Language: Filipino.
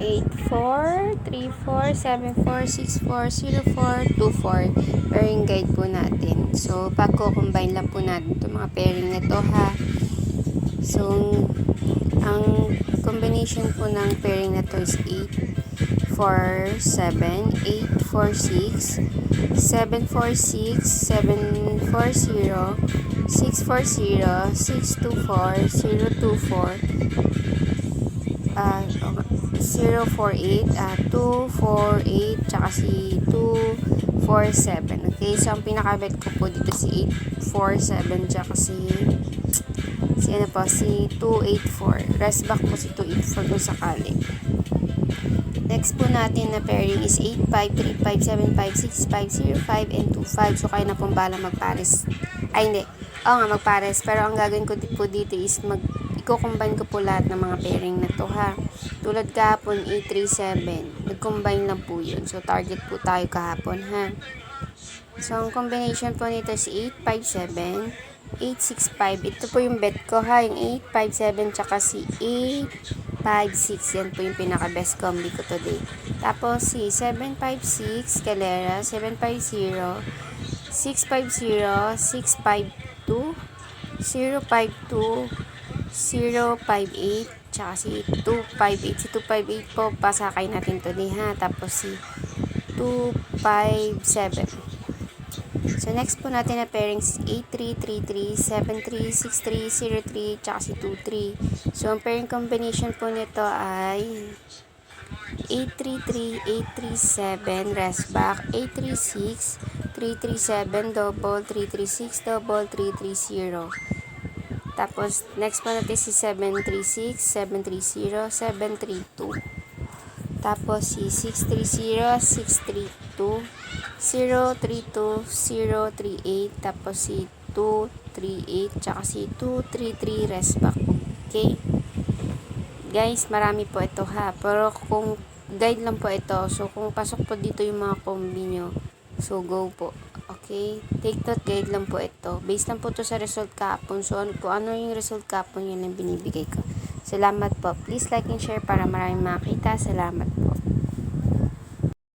843474640424 pairing guide po natin. So pag combine lang po natin itong mga pairing na to ha. So ang combination po ng pairing na to is 847 846 746 740 640 624 024 048 248 tsaka si 247. Okay, so ang pinakabet ko po dito si 847 tsaka si 284. Rest back po si 284 kung sakali. Next po natin na pairing is 8535756505 and 25. So kayo na pong bala magpares. Ay hindi. Oo nga magpares. Pero ang gagawin ko po dito is i-combine ko po lahat ng mga pairing na to ha. Tulad kahapon 837. Nag-combine lang po yun. So target po tayo kahapon ha. So ang combination po nito is 857 865. Ito po yung bet ko ha. Yung 857 tsaka si 856. Yan po yung pinaka-best combi ko today. Tapos si 756 Calera, 750, 650, 652, 052, 058, tsaka si 258. Si 258 po, pasakay natin today ha. Tapos si 257. So, next po natin na pairings 8333, 7363, 03, tsaka si 23. So, ang pairing combination po nito ay 833, 837, rest back, 836, 337, double, 336, double, 330. Tapos, next po natin si 736, 730, 732. Tapos, si 630, 632, 032, 038, tapos si 238, tsaka si 233, rest back. Okay? Guys, marami po ito ha. Pero kung guide lang po ito, so kung pasok po dito yung mga combi nyo, so go po. Okay? Take note, guide lang po ito. Based lang po ito sa result kahapon. So kung ano yung result kahapon, yun ang binibigay ko. Salamat po. Please like and share para maraming makita. Salamat.